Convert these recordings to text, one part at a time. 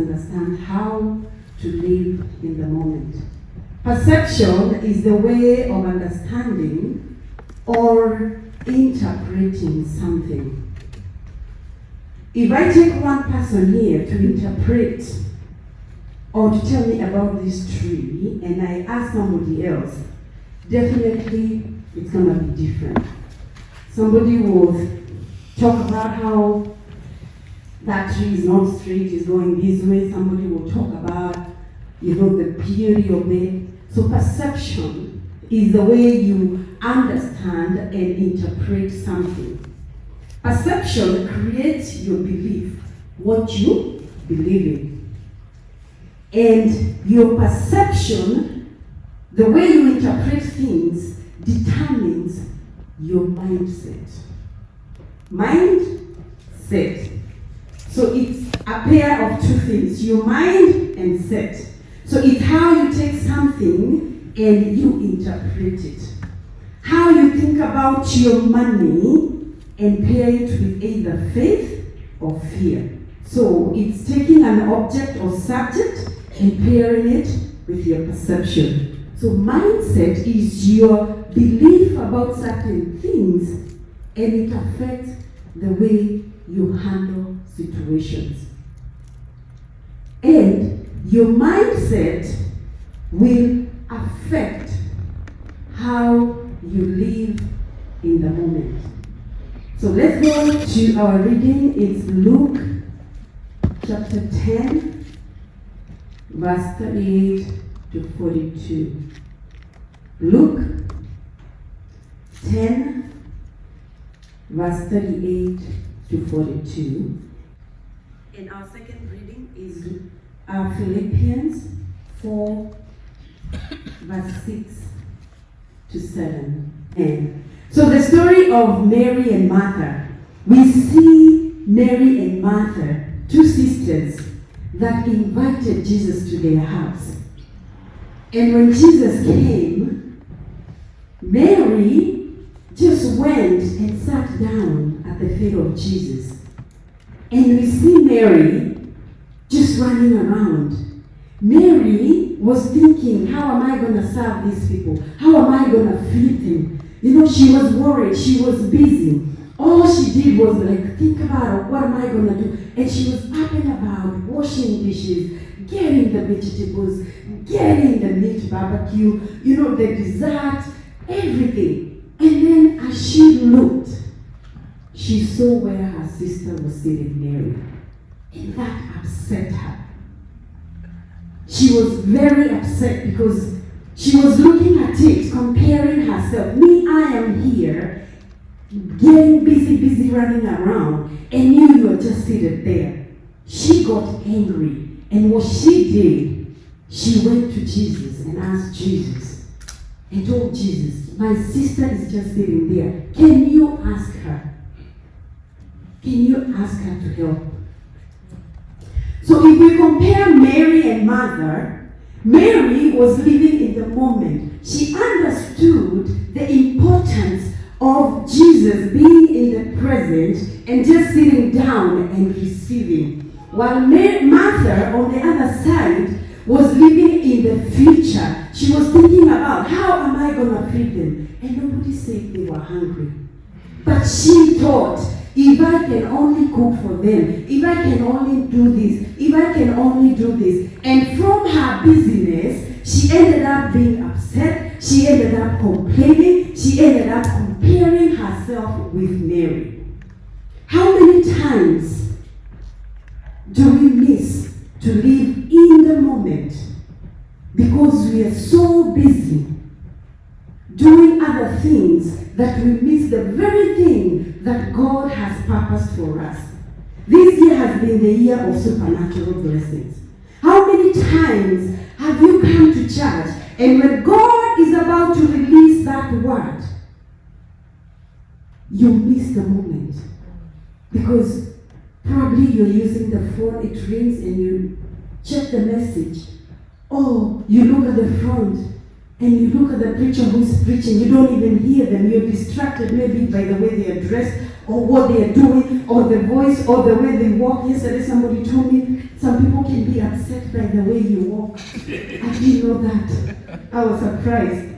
understand how to live in the moment. Perception is the way of understanding or interpreting something. If I take one person here to interpret or to tell me about this tree, and I ask somebody else, definitely it's going to be different. Somebody will talk about how that tree is not straight, is going this way. Somebody will talk about, the beauty of it. So perception is the way you understand and interpret something. Perception creates your belief, what you believe in. And your perception, the way you interpret things, determines your mindset. Mindset. So it's a pair of two things, your mind and set. So it's how you take something and you interpret it. How you think about your money and pair it with either faith or fear. So it's taking an object or subject and pairing it with your perception. So mindset is your belief about certain things, and it affects the way you handle situations. And your mindset will affect how you live in the moment. So let's go to our reading. It's Luke chapter 10, verse 38 to 42. Luke 10, verse 38 to 42. And our second reading is Philippians 4, verse 6 to 7. And so the story of Mary and Martha, we see Mary and Martha, two sisters that invited Jesus to their house. And when Jesus came, Mary just went and sat down at the feet of Jesus. And we see Mary just running around. Mary was thinking, how am I going to serve these people? How am I going to feed them? She was worried. She was busy. All she did was think about what am I going to do? And she was up and about, washing dishes, getting the vegetables, getting the meat barbecue, the dessert, everything. And then as she looked, she saw where her sister was sitting, Mary. And that upset her. She was very upset because she was looking at it, comparing herself. Me, I am here, getting busy running around, and you are just seated there. She got angry, and what she did, she went to Jesus and asked Jesus, and told Jesus, my sister is just sitting there. Can you ask her? Can you ask her to help? So if we compare Mary and Martha, Mary was living in the moment. She understood the importance of Jesus being in the present and just sitting down and receiving. While Martha, on the other side, was living in the future. She was thinking about, how am I going to feed them? And nobody said they were hungry. But she thought, if I can only cook for them, if I can only do this, if I can only do this. And from her busyness, she ended up being upset. She ended up complaining. She ended up comparing herself with Mary. How many times do we miss to live in the moment because we are so busy doing other things that we miss the very thing that God has purposed for us? This year has been the year of supernatural blessings. How many times have you come to church and when God is about to release that word, you miss the moment? Because probably you're using the phone, it rings and you check the message. Or you look at the front and you look at the preacher who's preaching, you don't even hear them, you're distracted maybe by the way they are dressed, or what they are doing, or the voice, or the way they walk. Yesterday somebody told me some people can be upset by the way you walk. I didn't know that. I was surprised.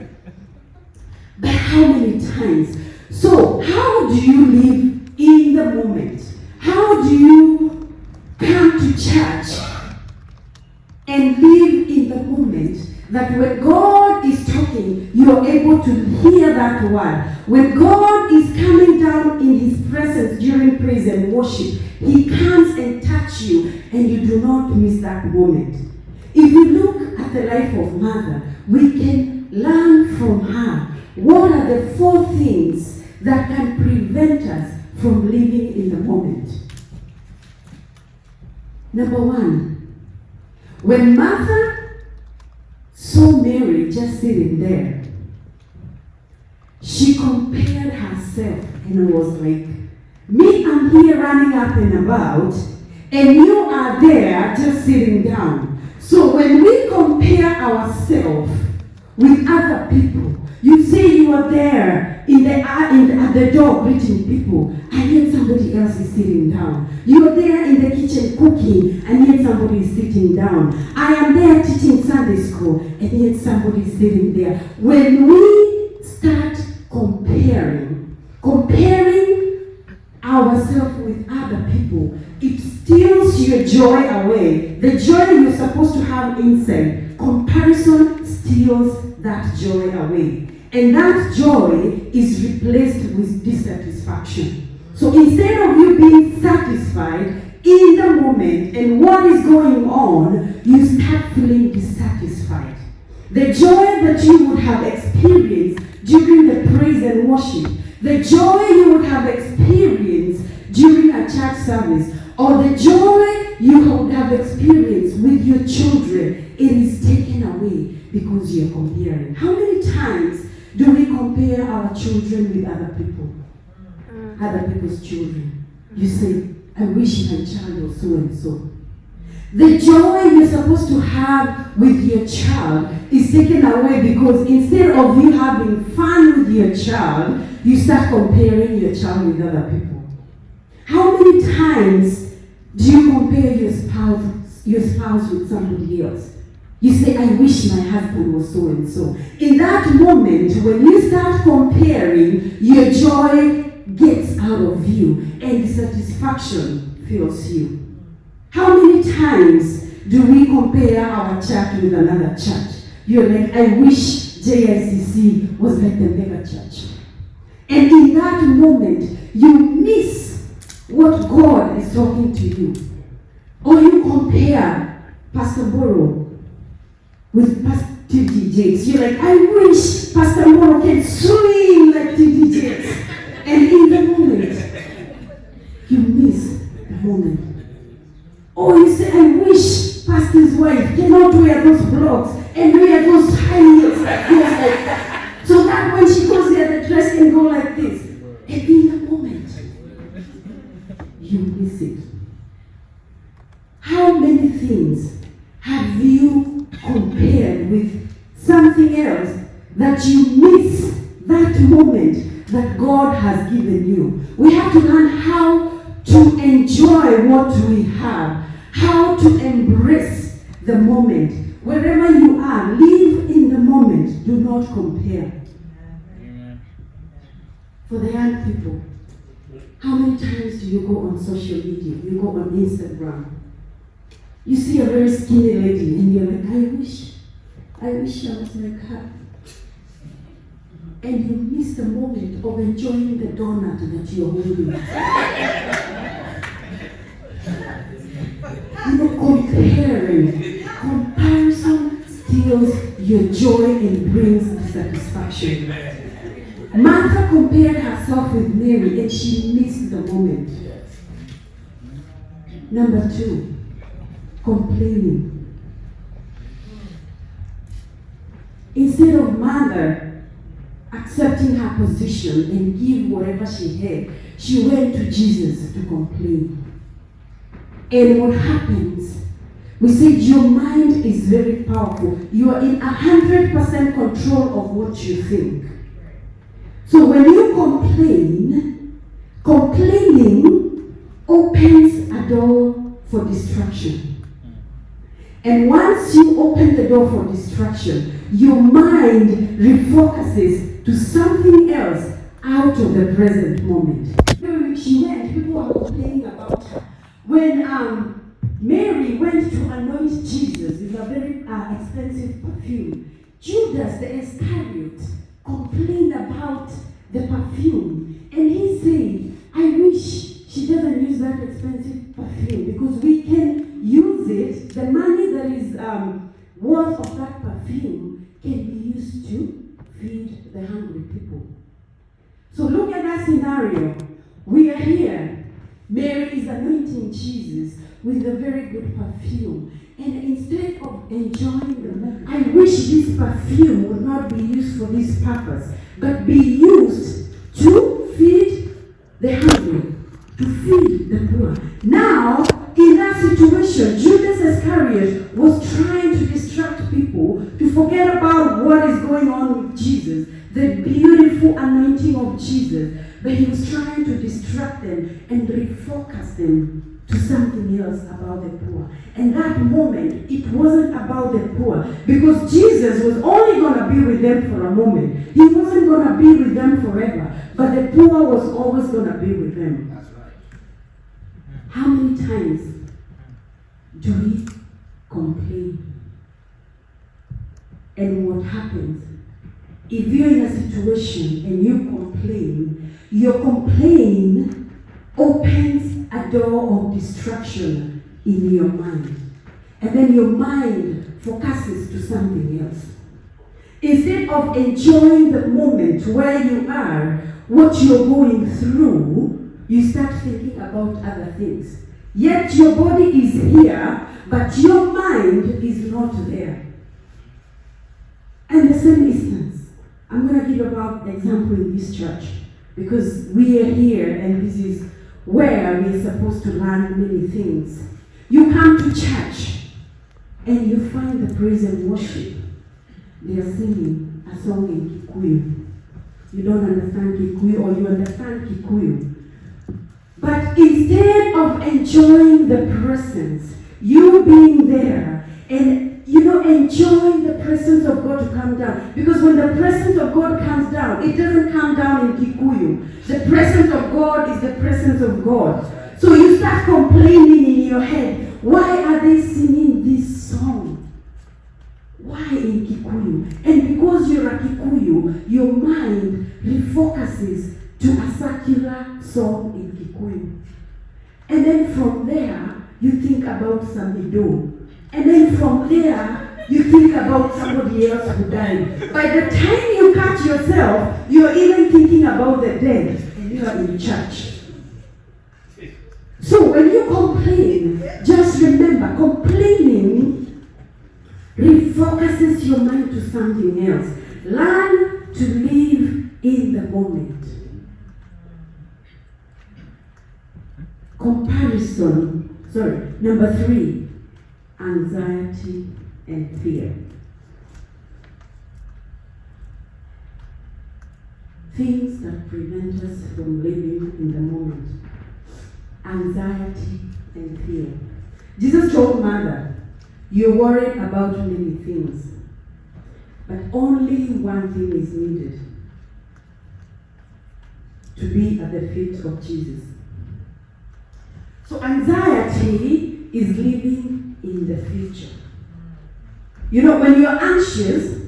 But how many times? So, how do you live in the moment? How do you come to church and live in the moment that when God is talking, you are able to hear that word? When God is coming down in His presence during praise and worship, He comes and touches you, and you do not miss that moment. If you look at the life of Mother, we can learn from her. What are the 4 things that can prevent us from living in the moment? Number 1, when Martha saw Mary just sitting there, she compared herself and was like, me, I'm here running up and about, and you are there just sitting down. So when we compare ourselves with other people, you say you are there at the door greeting people, and yet somebody else is sitting down. You are there in the kitchen cooking, and yet somebody is sitting down. I am there teaching Sunday school, and yet somebody is sitting there. When we start comparing ourselves with other people, it steals your joy away. The joy you're supposed to have inside, comparison steals that joy away. And that joy is replaced with dissatisfaction. So instead of you being satisfied in the moment and what is going on, you start feeling dissatisfied. The joy that you would have experienced during the praise and worship, the joy you would have experienced during a church service, or the joy you would have experienced with your children, it is taken away because you're comparing. How many times do we compare our children with other people? Other people's children. You say, I wish my child was so and so. The joy you're supposed to have with your child is taken away because instead of you having fun with your child, you start comparing your child with other people. How many times do you compare your spouse with somebody else? You say, I wish my husband was so and so. In that moment, when you start comparing, your joy gets out of you and dissatisfaction fills you. How many times do we compare our church with another church? You're like, I wish JICC was like the mega church. And in that moment, you miss what God is talking to you. Or you compare Pastor Boro with Pastor T.D. Jakes. You're like, I wish Pastor Boro can swing like T.D. Jakes. And in the moment, you miss the moment. Or you say, I wish Pastor's wife cannot wear those blocks and wear those high heels like this. So that when she goes there, the dress can go like this. And in the moment, you miss it. How many things have you compared with something else that you miss that moment that God has given you? We have to learn how to enjoy what we have, how to embrace the moment. Wherever you are, live in the moment. Do not compare. Amen. For the young people, how many times do you go on social media? You go on Instagram. You see a very skinny lady and you're like, I wish I was like her. And you miss the moment of enjoying the donut that you're holding. You know, comparison steals your joy and brings dissatisfaction. Martha compared herself with Mary and she missed the moment. Number 2, complaining. Instead of Mother accepting her position and give whatever she had, she went to Jesus to complain. And what happens? We said your mind is very powerful. You are in 100% control of what you think. So when you complain, distraction. And once you open the door for distraction, your mind refocuses to something else out of the present moment. Everywhere she went, people were complaining about her. When Mary went to anoint Jesus with a very expensive perfume, Judas the Iscariot complained about the perfume, and he said, I wish she doesn't use that expensive perfume, because we can use it, the money that is worth of that perfume can be used to feed the hungry people. So look at that scenario. We are here. Mary is anointing Jesus with a very good perfume. And instead of enjoying the moment, I wish this perfume would not be used for this purpose, but be used to feed the hungry, to feed the poor. Now, in that situation, Judas Iscariot was trying to distract people, to forget about what is going on with Jesus, the beautiful anointing of Jesus. But he was trying to distract them and refocus them to something else about the poor. And that moment, it wasn't about the poor, because Jesus was only going to be with them for a moment. He wasn't going to be with them forever, but the poor was always going to be with them. That's right. How many times do we complain? And what happens? If you're in a situation and you complain, your complaint opens a door of distraction in your mind. And then your mind focuses to something else. Instead of enjoying the moment where you are, what you're going through, you start thinking about other things. Yet your body is here, but your mind is not there. And the same instance, I'm going to give about an example in this church, because we are here and this is where we're supposed to learn many things. You come to church and you find the praise and worship. They are singing a song in Kikuyu. You don't understand Kikuyu, or you understand Kikuyu. But instead of enjoying the presence, you being there and enjoying the presence of God to come down. Because when the presence of God comes down, it doesn't come down in Kikuyu. The presence of God is the presence of God. So you start complaining in your head, why are they singing this song? Why in Kikuyu? And because you're a Kikuyu, your mind refocuses to a circular song in Kikuyu. And then from there, you think about Samido. And then from there, you think about somebody else who died. By the time you catch yourself, you're even thinking about the dead, and you are in church. So when you complain, just remember, complaining refocuses your mind to something else. Learn to live in the moment. Number 3, anxiety and fear. Things that prevent us from living in the moment. Anxiety and fear. Jesus told Mother, you're worried about many things, but only one thing is needed: to be at the feet of Jesus. So anxiety is living in the future. When you're anxious,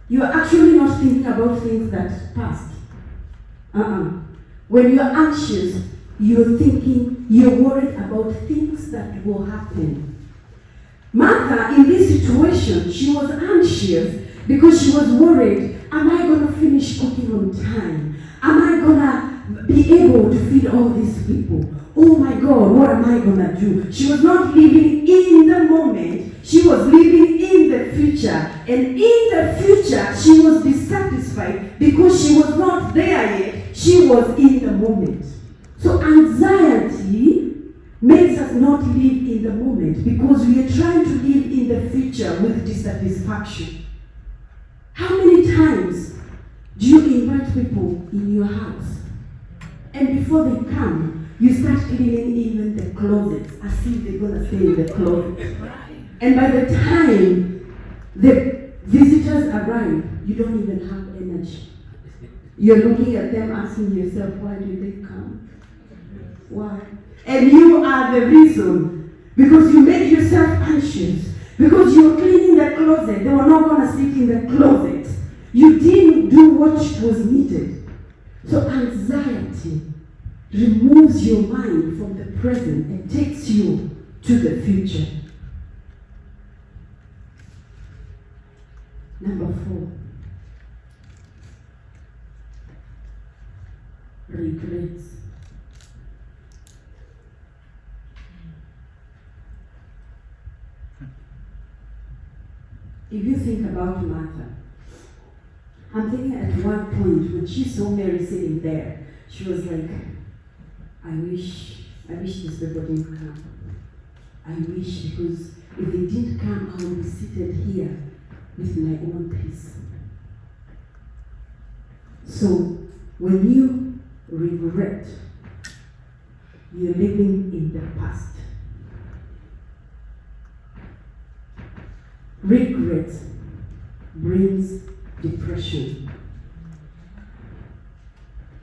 you're actually not thinking about things that passed. When you're anxious, you're worried about things that will happen. Martha, in this situation, she was anxious because she was worried, am I going to finish cooking on time? Am I going to be able to feed all these people? Oh my God, what am I going to do? She was not living in the moment. She was living in the future. And in the future, she was dissatisfied because she was not there yet. She was in the moment. So anxiety makes us not live in the moment because we are trying to live in the future with dissatisfaction. How many times do you invite people in your house? And before they come, you start cleaning even the closets as if they're going to stay in the closet. And by the time the visitors arrive, you don't even have energy. You're looking at them asking yourself, why did they come? Why? And you are the reason. Because you made yourself anxious. Because you were cleaning the closet. They were not going to sit in the closet. You didn't do what was needed. So anxiety removes your mind from the present and takes you to the future. Number 4. Regrets. If you think about Martha, I'm thinking at one point when she saw Mary sitting there, she was like, I wish these people didn't come. I wish, because if they didn't come, I would be seated here with my own peace. So when you regret, you're living in the past. Regret brings depression.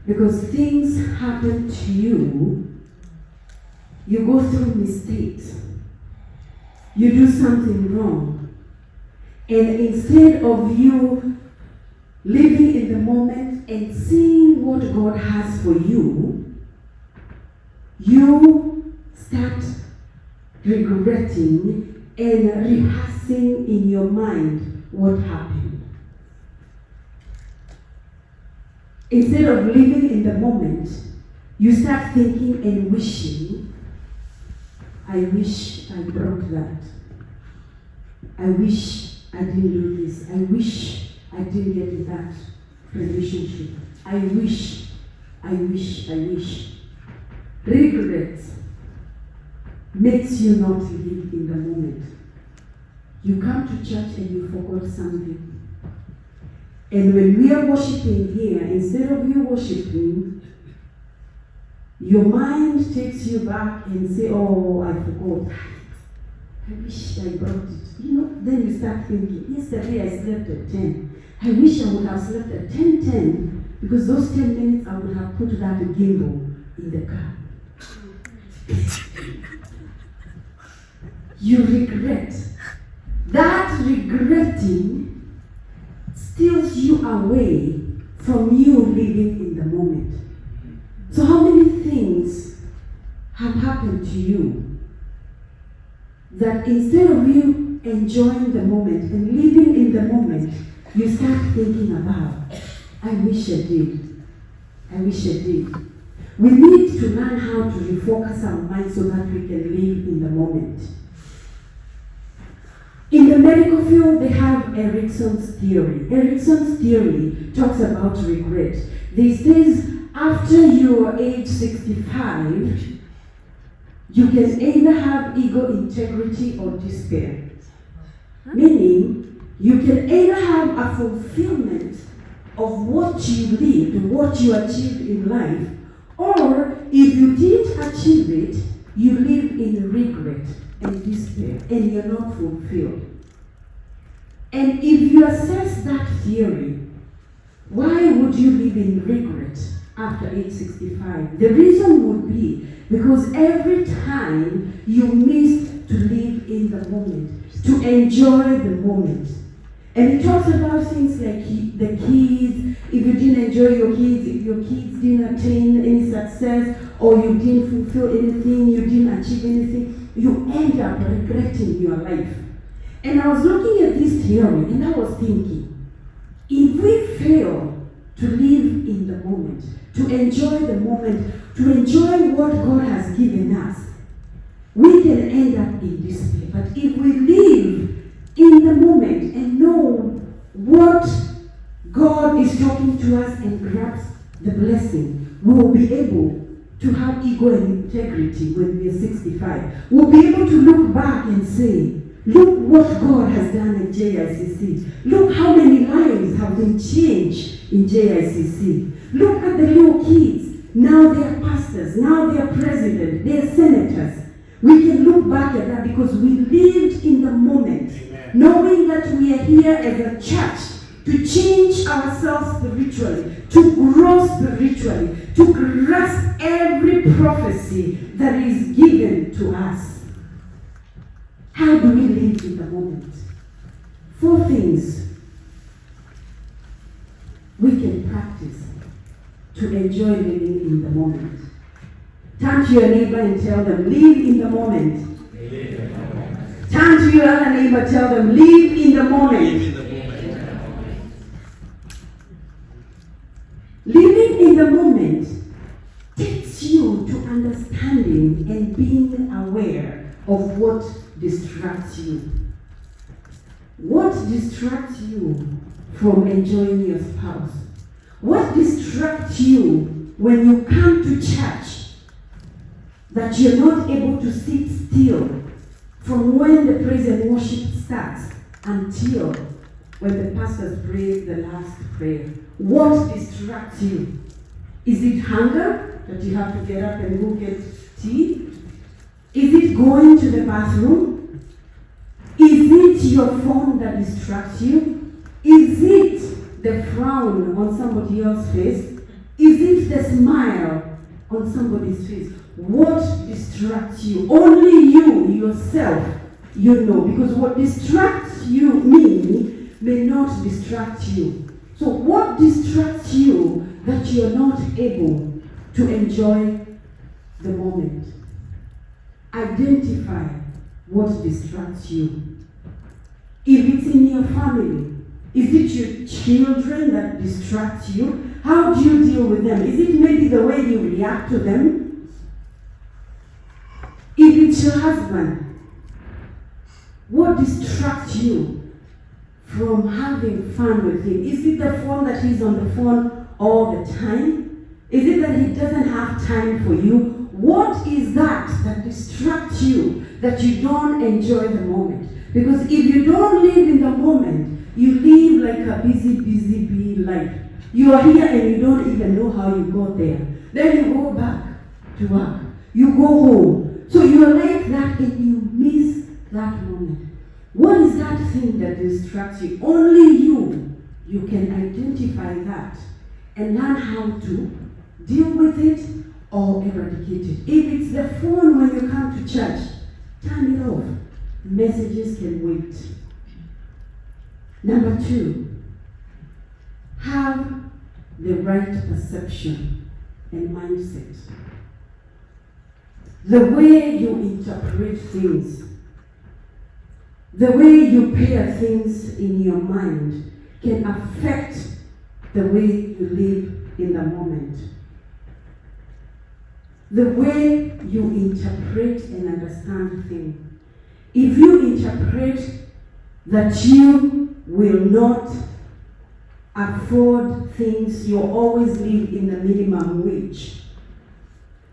Because things happen to you, you go through mistakes, you do something wrong, and instead of you living in the moment and seeing what God has for you, you start regretting and rehearsing in your mind what happened. Instead of living in the moment, you start thinking and wishing, I wish I broke that. I wish I didn't do this. I wish I didn't get in that relationship. I wish. Regret makes you not live in the moment. You come to church and you forgot something. And when we are worshiping here, instead of you worshiping, your mind takes you back and say, oh, I forgot. I wish I brought it. Then you start thinking, yesterday I slept at 10. I wish I would have slept at 10:10, because those 10 minutes I would have put that gimbal in the car. You regret. That regretting steals you away from you living in the moment. So how many things have happened to you that instead of you enjoying the moment and living in the moment, you start thinking about, I wish I did. I wish I did. We need to learn how to refocus our mind so that we can live in the moment. In the medical field, they have Erickson's theory. Erickson's theory talks about regret. They says after you are age 65, you can either have ego integrity or despair. Meaning, you can either have a fulfillment of what you lived, what you achieved in life, or if you didn't achieve it, you live in regret and despair, and you're not fulfilled. And if you assess that theory, why would you live in regret after age 65? The reason would be because every time you missed to live in the moment, to enjoy the moment. And it talks about things like the kids, if you didn't enjoy your kids, if your kids didn't attain any success, or you didn't fulfill anything, you didn't achieve anything, you end up regretting your life. And I was looking at this theory and I was thinking, if we fail to live in the moment, to enjoy the moment, to enjoy what God has given us, we can end up in despair. But if we live in the moment and know what God is talking to us and grasp the blessing, we will be able to have ego and integrity when we are 65. We'll be able to look back and say, look what God has done in JICC. Look how many lives have been changed in JICC. Look at the little kids. Now they are pastors. Now they are president. They are senators. We can look back at that because we lived in the moment, knowing that we are here as a church to change ourselves spiritually, to grow spiritually, to grasp every prophecy that is given to us. How do we live in the moment? 4 things we can practice to enjoy living in the moment. Turn to your neighbor and tell them, live in the moment. Turn to your other neighbor, tell them, live in the moment. Living in the moment takes you to understanding and being aware of what distracts you. What distracts you from enjoying your spouse? What distracts you when you come to church that you're not able to sit still from when the praise and worship starts until when the pastors pray the last prayer? What distracts you? Is it hunger that you have to get up and go get tea? Is it going to the bathroom? Is it your phone that distracts you? Is it the frown on somebody else's face? Is it the smile on somebody's face? What distracts you? Only you, yourself, you know. Because what distracts you, me, may not distract you. So what distracts you that you're not able to enjoy the moment? Identify what distracts you. If it's in your family, is it your children that distract you? How do you deal with them? Is it maybe the way you react to them? If it's your husband, what distracts you from having fun with him? Is it the phone that he's on the phone all the time? Is it that he doesn't have time for you? What is that distracts you, that you don't enjoy the moment? Because if you don't live in the moment, you live like a busy bee life. You are here and you don't even know how you got there. Then you go back to work. You go home. So you're like that and you miss that moment. What is that thing that distracts you? Only you can identify that and learn how to deal with it or eradicate it. If it's the phone when you come to church, turn it off. Messages can wait. Number 2, have the right perception and mindset. The way you interpret things, the way you pair things in your mind can affect the way you live in the moment. The way you interpret and understand things. If you interpret that you will not afford things, you always live in the minimum wage.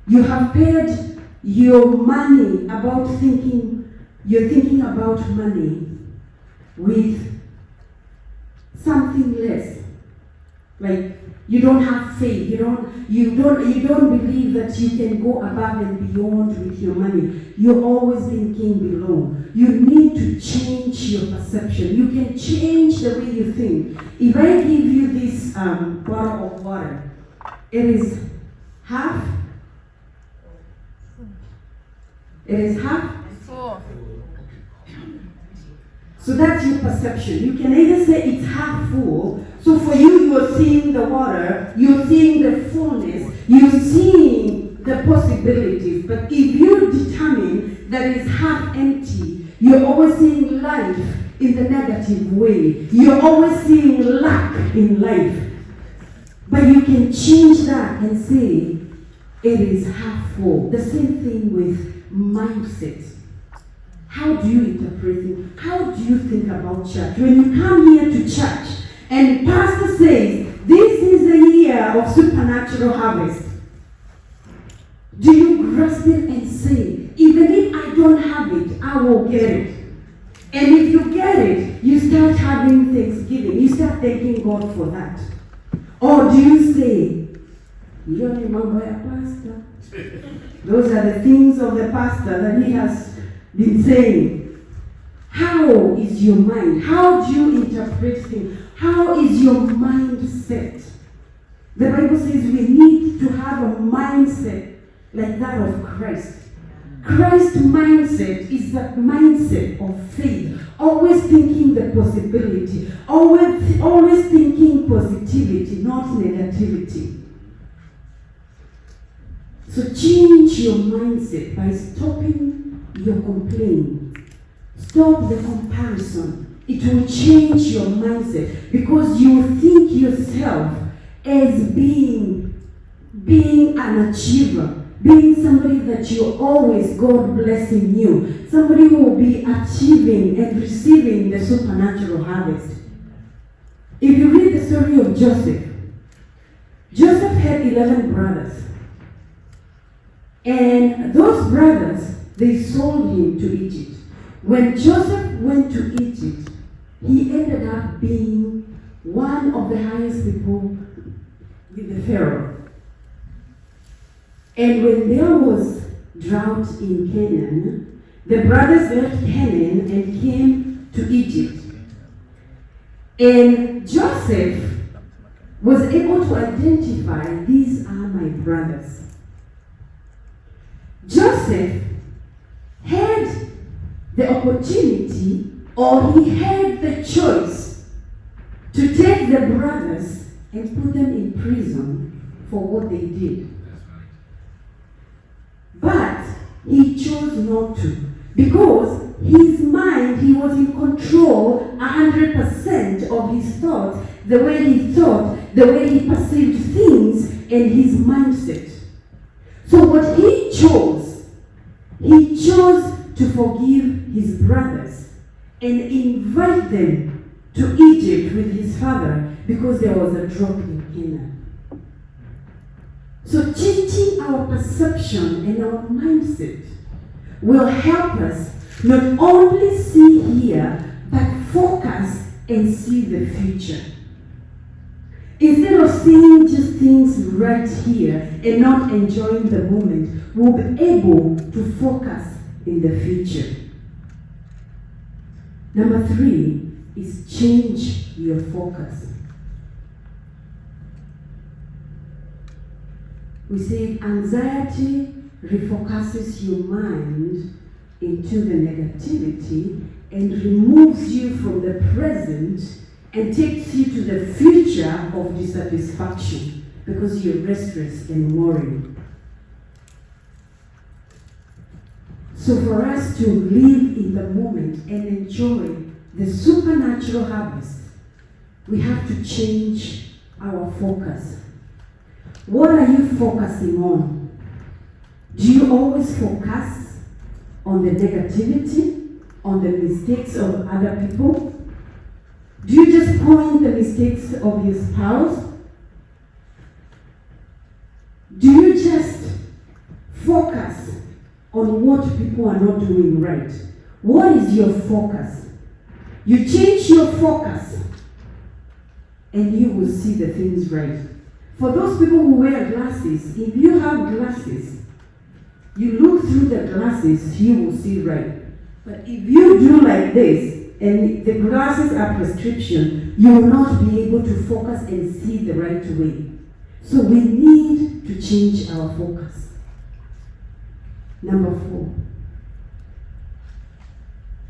You have paid your money about you're thinking about money with something less. Like you don't have faith, you don't believe that you can go above and beyond with your money. You're always thinking below. You need to change your perception. You can change the way you think. If I give you this bottle of water, it is half. It is half. So that's your perception. You can either say it's half full. So for you, you're seeing the water, you're seeing the fullness, you're seeing the possibilities. But if you determine that it's half empty, you're always seeing life in the negative way. You're always seeing lack in life. But you can change that and say it is half full. The same thing with mindset. How do you interpret it? How do you think about church? When you come here to church and pastor says, this is the year of supernatural harvest, do you grasp it and say, even if I don't have it, I will get it? And if you get it, you start having thanksgiving. You start thanking God for that. Or do you say, hiyo ni mambo ya pastor. Those are the things of the pastor that he has been saying. How is your mind? How do you interpret things? How is your mindset? The Bible says we need to have a mindset like that of Christ. Christ's mindset is that mindset of faith, always thinking the possibility, always thinking positivity, not negativity. So change your mindset by stopping your complaining. Stop the comparison. It will change your mindset because you will think yourself as being an achiever, being somebody that you're always God blessing you, somebody who will be achieving and receiving the supernatural harvest. If you read the story of Joseph, Joseph had 11 brothers. And those brothers, they sold him to Egypt. When Joseph went to Egypt, he ended up being one of the highest people with the Pharaoh. And when there was drought in Canaan, the brothers left Canaan and came to Egypt. And Joseph was able to identify, these are my brothers. Joseph had the opportunity, or he had the choice, to take the brothers and put them in prison for what they did. But he chose not to, because his mind, he was in control 100% of his thoughts, the way he thought, the way he perceived things, and his mindset. So what he chose to forgive his brothers and invite them to Egypt with his father because there was a drought in Canaan. So changing our perception and our mindset will help us not only see here, but focus and see the future. Instead of seeing just things right here and not enjoying the moment, we'll be able to focus in the future. Number 3 is change your focus. We say anxiety refocuses your mind into the negativity and removes you from the present and takes you to the future of dissatisfaction because you're restless and worried. So for us to live in the moment and enjoy the supernatural harvest, we have to change our focus. What are you focusing on? Do you always focus on the negativity, on the mistakes of other people? Do you just point the mistakes of your spouse? Do you just focus on what people are not doing right? What is your focus? You change your focus and you will see the things right. For those people who wear glasses, if you have glasses, you look through the glasses, you will see right. But if you do like this, and the glasses are prescription, you will not be able to focus and see the right way. So we need to change our focus. Number 4,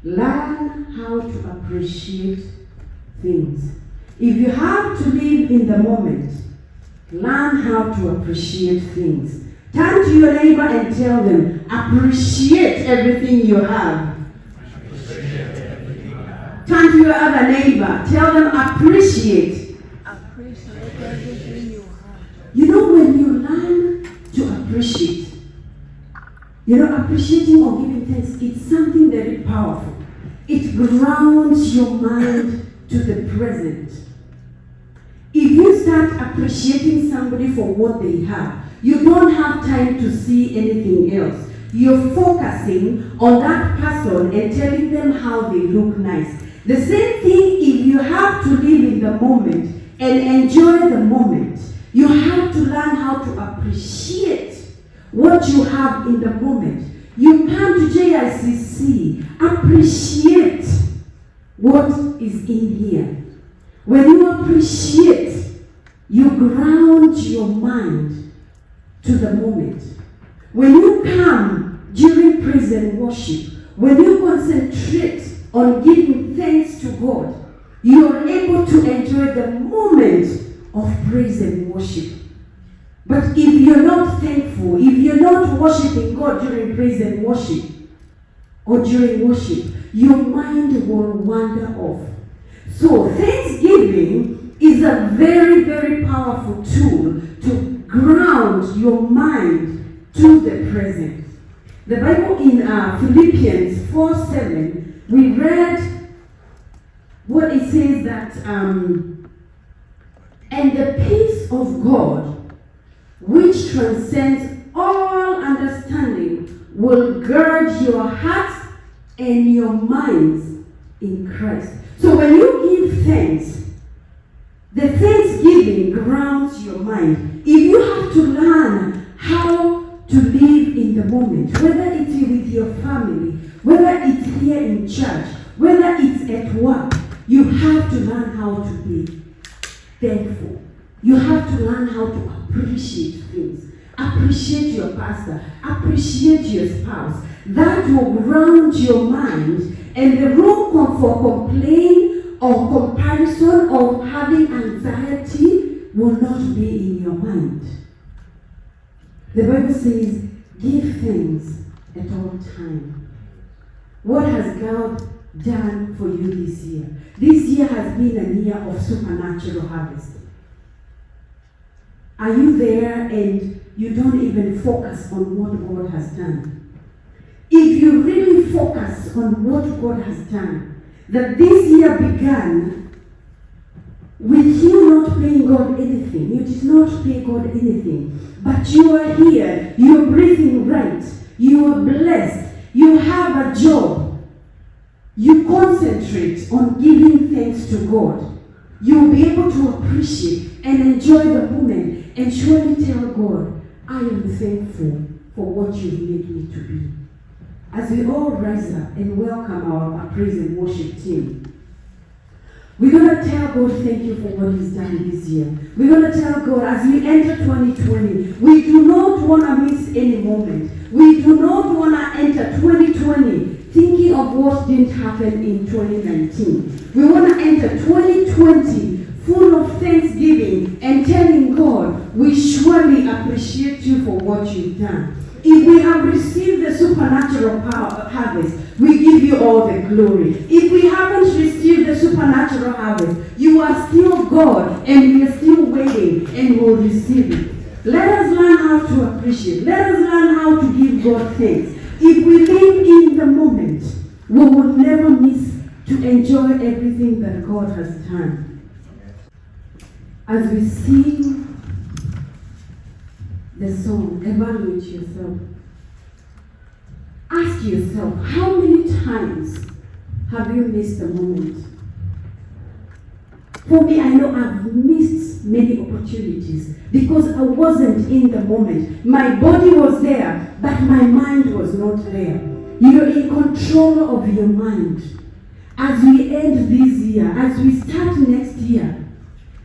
learn how to appreciate things. If you have to live in the moment, learn how to appreciate things. Turn to your neighbor and tell them, appreciate everything you have. Turn to your other neighbor, tell them, appreciate. Appreciate everything you have. You know, when you learn to appreciate, appreciating or giving thanks, it's something very powerful. It grounds your mind to the present. If you start appreciating somebody for what they have, you don't have time to see anything else. You're focusing on that person and telling them how they look nice. The same thing if you have to live in the moment and enjoy the moment. You have to learn how to appreciate what you have in the moment. You come to JICC, appreciate what is in here. When you appreciate, you ground your mind to the moment. When you come during praise and worship, when you concentrate on giving thanks to God, you are able to enjoy the moment of praise and worship. But if you're not thankful, if you're not worshiping God during praise and worship, or during worship, your mind will wander off. So thanksgiving is a very, very powerful tool to ground your mind to the present. The Bible in Philippians 4:7, we read what it says that, and the peace of God, which transcends all understanding, will guard your hearts and your minds in Christ. So when you give thanks, the thanksgiving grounds your mind. If you have to learn how to live in the moment, whether it's with your family, whether it's here in church, whether it's at work, you have to learn how to be thankful. You have to learn how to appreciate things. Appreciate your pastor. Appreciate your spouse. That will ground your mind, and the room for complaint or comparison or having anxiety will not be in your mind. The Bible says, give thanks at all times. What has God done for you this year? This year has been a year of supernatural harvest. Are you there and you don't even focus on what God has done? If you really focus on what God has done, that this year began with you not paying God anything. You did not pay God anything. But you are here, you are breathing right, you are blessed, you have a job. You concentrate on giving thanks to God. You will be able to appreciate and enjoy the moment and surely tell God, I am thankful for what you've made me to be. As we all rise up and welcome our praise and worship team, we're going to tell God thank you for what He's done this year. We're going to tell God as we enter 2020, we do not want to miss any moment. We do not want to enter 2020 thinking of what didn't happen in 2019. We want to enter 2020 full of thanksgiving and telling God, we surely appreciate you for what you've done. If we have received the supernatural harvest, we give you all the glory. If we haven't received the supernatural harvest, you are still God and we are still waiting and will receive it. Let us learn how to appreciate. Let us learn how to give God thanks. If we live in the moment, we will never miss to enjoy everything that God has done. As we sing the song, evaluate yourself. Ask yourself, how many times have you missed a moment? For me, I know I've missed many opportunities because I wasn't in the moment. My body was there, but my mind was not there. You're in control of your mind. As we end this year, as we start next year,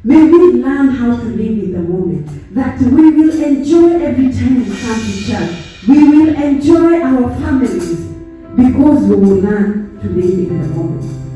may we learn how to live in the moment. That we will enjoy every time we come to church. We will enjoy our families because we will learn to live in the moment.